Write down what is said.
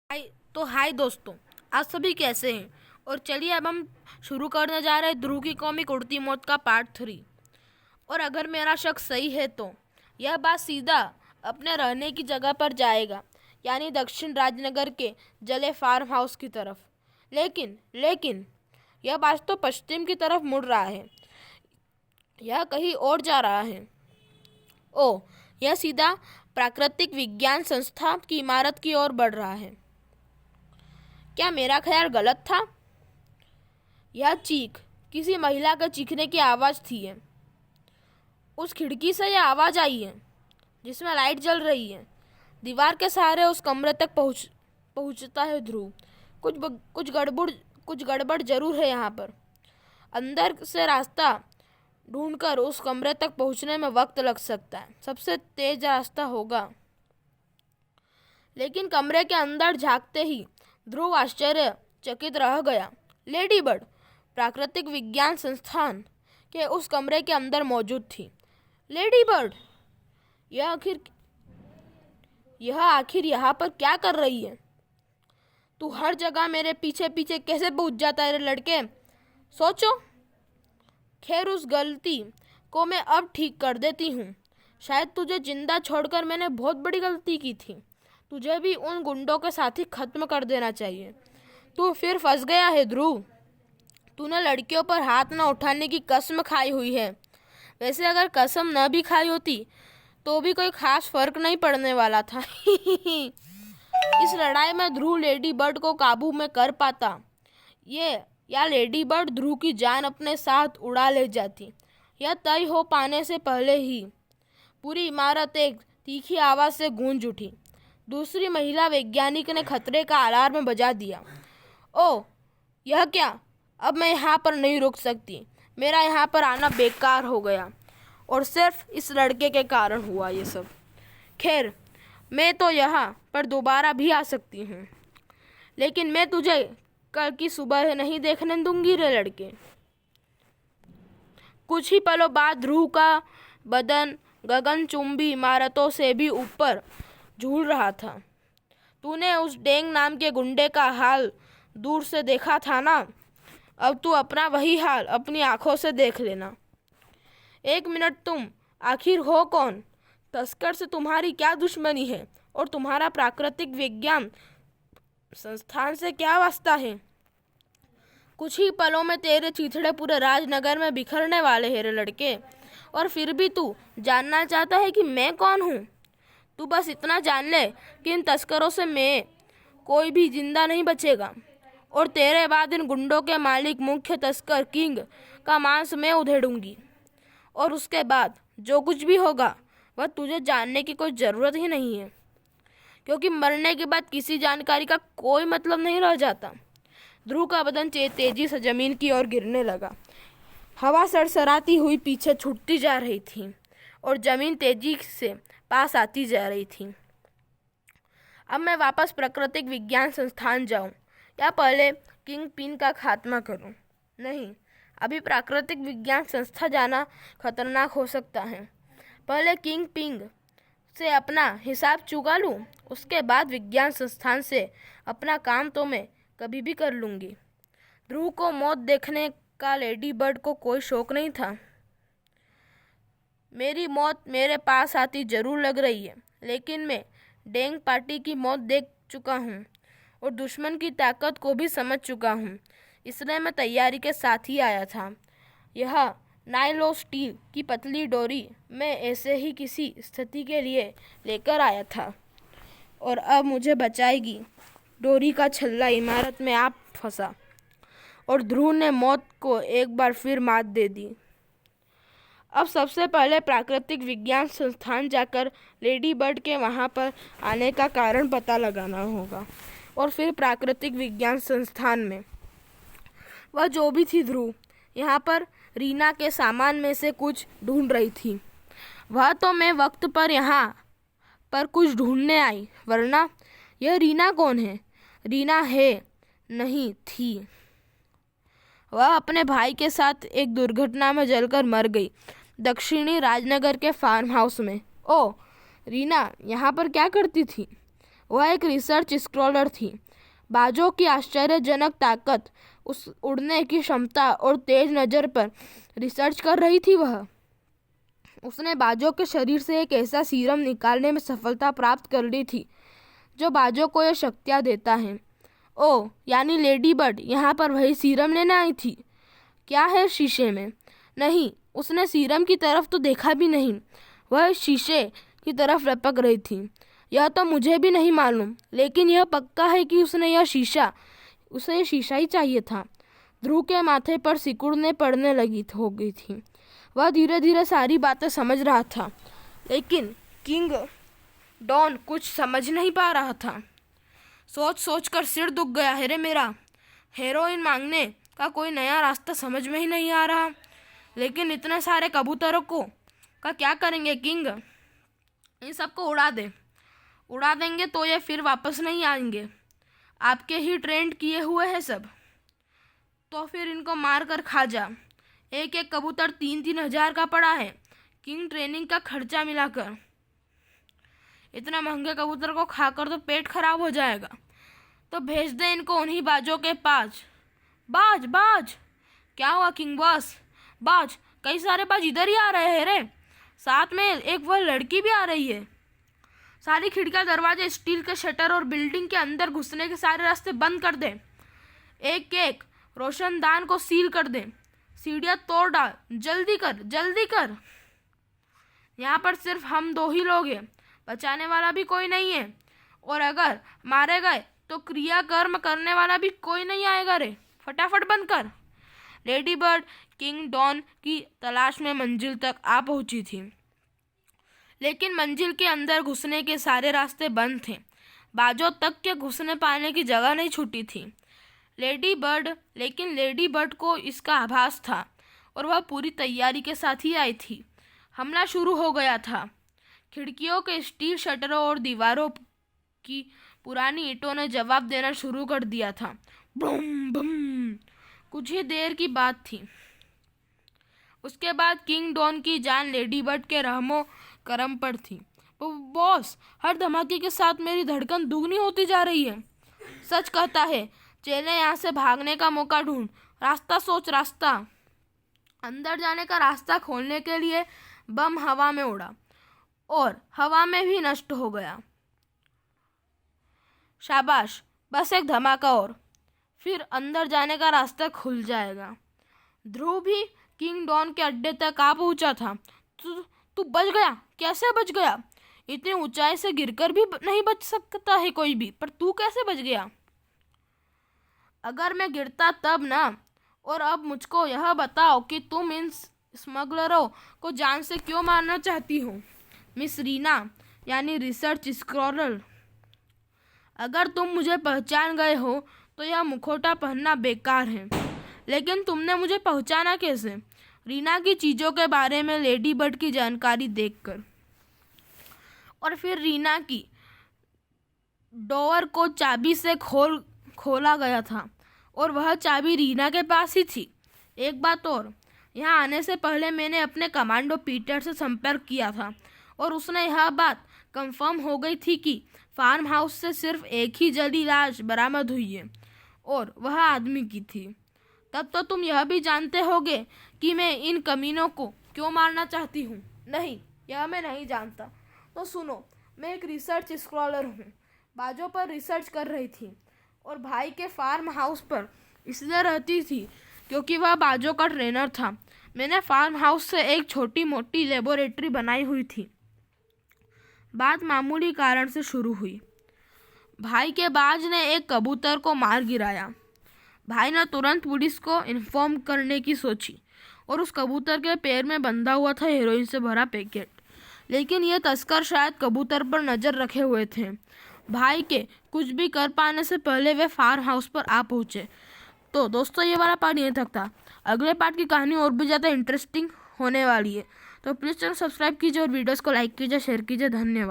हाय दोस्तों। आप सभी कैसे हैं। और चलिए अब हम शुरू करने जा रहे हैं ध्रुव की कॉमिक उड़ती मौत का पार्ट 3। और अगर मेरा शक सही है तो यह बात सीधा अपने रहने की जगह पर जाएगा, यानी दक्षिण राजनगर के जले फार्म हाउस की तरफ। लेकिन यह बात तो पश्चिम की तरफ मुड़ रहा है, यह कहीं और जा रहा है। ओह, यह सीधा प्राकृतिक विज्ञान संस्था की इमारत की ओर बढ़ रहा है। क्या मेरा ख्याल गलत था? यह चीख किसी महिला के चीखने की आवाज़ थी। उस खिड़की से यह आवाज़ आई है जिसमें लाइट जल रही है। दीवार के सहारे उस कमरे तक पहुंचता है ध्रुव। कुछ गड़बड़ जरूर है यहाँ पर। अंदर से रास्ता ढूंढकर उस कमरे तक पहुंचने में वक्त लग सकता है, सबसे तेज रास्ता होगा। लेकिन कमरे के अंदर झांकते ही ध्रुव आश्चर्यचकित रह गया। लेडी बर्ड प्राकृतिक विज्ञान संस्थान के उस कमरे के अंदर मौजूद थी। लेडी बर्ड, यह आखिर यहाँ पर क्या कर रही है? तू हर जगह मेरे पीछे पीछे कैसे पहुंच जाता है रे लड़के? सोचो। खैर, उस गलती को मैं अब ठीक कर देती हूँ। शायद तुझे जिंदा छोड़कर मैंने बहुत बड़ी गलती की थी। तुझे भी उन गुंडों के साथ ही खत्म कर देना चाहिए। तू फिर फंस गया है ध्रुव। तूने लड़कियों पर हाथ न उठाने की कसम खाई हुई है। वैसे अगर कसम न भी खाई होती तो भी कोई खास फर्क नहीं पड़ने वाला था। इस लड़ाई में ध्रुव लेडी बर्ड को काबू में कर पाता, या लेडी बर्ड ध्रुव की जान अपने साथ उड़ा ले जाती, यह तय हो पाने से पहले ही पूरी इमारत एक तीखी आवाज़ से गूंज उठी। दूसरी महिला वैज्ञानिक ने खतरे का अलार्म बजा दिया। ओह, यह क्या? अब मैं यहाँ पर नहीं रुक सकती। मेरा यहाँ पर आना बेकार हो गया और सिर्फ इस लड़के के कारण हुआ ये सब। खैर, मैं तो यहाँ पर दोबारा भी आ सकती हूँ, लेकिन मैं तुझे कल की सुबह नहीं देखने दूंगी रे लड़के। कुछ ही पलों बाद ध्रुव का बदन गगनचुंबी इमारतों से भी ऊपर झूल रहा था। तूने उस डेंग नाम के गुंडे का हाल दूर से देखा था ना? अब तू अपना वही हाल अपनी आंखों से देख लेना। एक मिनट, तुम आखिर हो कौन? तस्कर से तुम्हारी क्या दुश्मनी है? और तुम्हारा प्राकृतिक विज्ञान संस्थान से क्या वास्ता है? कुछ ही पलों में तेरे चीथड़े पूरे राजनगर में बिखरने वाले हैं रे लड़के। और फिर भी तू जानना चाहता है कि मैं कौन हूँ? तू बस इतना जान ले कि इन तस्करों से मैं कोई भी जिंदा नहीं बचेगा, और तेरे बाद इन गुंडों के मालिक मुख्य तस्कर किंग का मांस मैं उधेड़ूंगी। और उसके बाद जो कुछ भी होगा वह तुझे जानने की कोई ज़रूरत ही नहीं है, क्योंकि मरने के बाद किसी जानकारी का कोई मतलब नहीं रह जाता। ध्रुव का बदन तेजी से जमीन की ओर गिरने लगा। हवा सरसराती हुई पीछे छूटती जा रही थी और जमीन तेजी से पास आती जा रही थी। अब मैं वापस प्राकृतिक विज्ञान संस्थान जाऊं या पहले किंग पिन का खात्मा करूं? नहीं, अभी प्राकृतिक विज्ञान संस्था जाना खतरनाक हो सकता है। पहले किंग पिंग से अपना हिसाब चुका लूं, उसके बाद विज्ञान संस्थान से अपना काम तो मैं कभी भी कर लूँगी। ध्रुव को मौत देखने का लेडी बर्ड को कोई शौक नहीं था। मेरी मौत मेरे पास आती जरूर लग रही है, लेकिन मैं डेंग पार्टी की मौत देख चुका हूँ और दुश्मन की ताकत को भी समझ चुका हूँ, इसलिए मैं तैयारी के साथ ही आया था। यह नाइलो स्टील की पतली डोरी मैं ऐसे ही किसी स्थिति के लिए लेकर आया था, और अब मुझे बचाएगी। डोरी का छल्ला इमारत में आ फंसा और ध्रुव ने मौत को एक बार फिर मात दे दी। अब सबसे पहले प्राकृतिक विज्ञान संस्थान जाकर लेडी बर्ड के वहाँ पर आने का कारण पता लगाना होगा, और फिर प्राकृतिक विज्ञान संस्थान में वह जो भी थी ध्रुव यहाँ पर रीना के सामान में से कुछ ढूंढ रही थी। वह तो मैं वक्त पर यहाँ पर कुछ ढूंढने आई, वरना यह रीना कौन है? रीना है नहीं थी। वह अपने भाई के साथ एक दुर्घटना में जलकर मर गई, दक्षिणी राजनगर के फार्म हाउस में। ओह, रीना यहाँ पर क्या करती थी? वह एक रिसर्च स्कॉलर थी। बाजों की आश्चर्यजनक ताकत, उस उड़ने की क्षमता और तेज नज़र पर रिसर्च कर रही थी वह। उसने बाजों के शरीर से एक ऐसा सीरम निकालने में सफलता प्राप्त कर ली थी जो बाजों को ये शक्तियाँ देता है। ओह, यानी लेडी बर्ड यहाँ पर वही सीरम लेने आई थी। क्या है शीशे में? नहीं, उसने सीरम की तरफ तो देखा भी नहीं। वह शीशे की तरफ लपक रही थी। यह तो मुझे भी नहीं मालूम, लेकिन यह पक्का है कि उसे यह शीशा ही चाहिए था। ध्रुव के माथे पर सिकुड़ने पड़ने हो गई थी। वह धीरे धीरे सारी बातें समझ रहा था, लेकिन किंग डॉन कुछ समझ नहीं पा रहा था। सोच सोच कर सिर दुख गया है रे मेरा। हेरोइन मांगने का कोई नया रास्ता समझ में ही नहीं आ रहा। लेकिन इतने सारे कबूतरों का क्या करेंगे किंग? इन सबको उड़ा देंगे तो ये फिर वापस नहीं आएंगे। आपके ही ट्रेंड किए हुए हैं सब, तो फिर इनको मार कर खा जा। एक एक कबूतर 3-3 हजार का पड़ा है, किंग ट्रेनिंग का खर्चा मिलाकर। इतने महंगे कबूतर को खाकर तो पेट खराब हो जाएगा। तो भेज दे इनको उन्हीं बाजों के पास। बाज! क्या हुआ किंग बॉस? बाज, कई सारे बाज इधर ही आ रहे हैं रे। साथ में एक वह लड़की भी आ रही है। सारी खिड़कियां, दरवाजे, स्टील के शटर और बिल्डिंग के अंदर घुसने के सारे रास्ते बंद कर दे। एक एक रोशनदान को सील कर दे। सीढ़ियां तोड़ डाल। जल्दी कर। यहाँ पर सिर्फ हम 2 ही लोग हैं, बचाने वाला भी कोई नहीं है। और अगर मारे गए तो क्रियाकर्म करने वाला भी कोई नहीं आएगा रे। फटाफट बंद कर। लेडी बर्ड किंग डॉन की तलाश में मंजिल तक आ पहुंची थी, लेकिन मंजिल के अंदर घुसने के सारे रास्ते बंद थे। बाजों तक के घुसने पाने की जगह नहीं छूटी थी। लेकिन लेडी बर्ड को इसका आभास था और वह पूरी तैयारी के साथ ही आई थी। हमला शुरू हो गया था। खिड़कियों के स्टील शटरों और दीवारों की पुरानी ईंटों ने जवाब देना शुरू कर दिया था। बम बम। कुछ ही देर की बात थी। उसके बाद किंग डॉन की जान लेडी बर्ड के रहमो करम पर थी। बॉस, हर धमाके के साथ मेरी धड़कन दुगनी होती जा रही है। सच कहता है। चेले यहाँ से भागने का मौका ढूंढ। रास्ता। अंदर जाने का रास्ता खोलने के लिए बम हवा में उड़ा और हवा में भी नष्ट हो गया। शाबाश, बस एक धमाका और, फिर अंदर जाने का रास्ता खुल जाएगा। ध्रुव भी किंग डॉन के अड्डे तक आ पहुंचा था। तू बच गया? कैसे बच गया? इतनी ऊंचाई से गिरकर भी नहीं बच सकता है कोई भी, पर तू कैसे बच गया? अगर मैं गिरता तब ना। और अब मुझको यह बताओ कि तुम इन स्मगलरों को जान से क्यों मारना चाहती हो? मिस रीना, यानी रिसर्च स्कॉलर, अगर तुम मुझे पहचान गए हो तो यह मुखौटा पहनना बेकार है। लेकिन तुमने मुझे पहचाना कैसे? रीना की चीज़ों के बारे में लेडी बर्ड की जानकारी देखकर, और फिर रीना की डोर को चाबी से खोला गया था और वह चाबी रीना के पास ही थी। एक बात और, यहाँ आने से पहले मैंने अपने कमांडो पीटर से संपर्क किया था और उसने यह बात कंफर्म हो गई थी कि फार्म हाउस से सिर्फ एक ही जली लाश बरामद हुई है और वह आदमी की थी। तब तो तुम यह भी जानते होगे कि मैं इन कमीनों को क्यों मारना चाहती हूँ। नहीं, यह मैं नहीं जानता। तो सुनो, मैं एक रिसर्च स्कॉलर हूँ। बाजों पर रिसर्च कर रही थी और भाई के फार्म हाउस पर इसलिए रहती थी क्योंकि वह बाजों का ट्रेनर था। मैंने फार्म हाउस से एक छोटी मोटी लेबोरेटरी बनाई हुई थी। बात मामूली कारण से शुरू हुई। भाई के बाज ने एक कबूतर को मार गिराया। भाई ने तुरंत पुलिस को इन्फॉर्म करने की सोची और उस कबूतर के पैर में बंधा हुआ था हेरोइन से भरा पैकेट। लेकिन ये तस्कर शायद कबूतर पर नज़र रखे हुए थे। भाई के कुछ भी कर पाने से पहले वे फार्म हाउस पर आ पहुँचे। तो दोस्तों, ये वाला पार्ट यहीं तक था। अगले पार्ट की कहानी और भी ज़्यादा इंटरेस्टिंग होने वाली है, तो प्लीज़ चैनल सब्सक्राइब कीजिए और वीडियोस को लाइक कीजिए, शेयर कीजिए। धन्यवाद।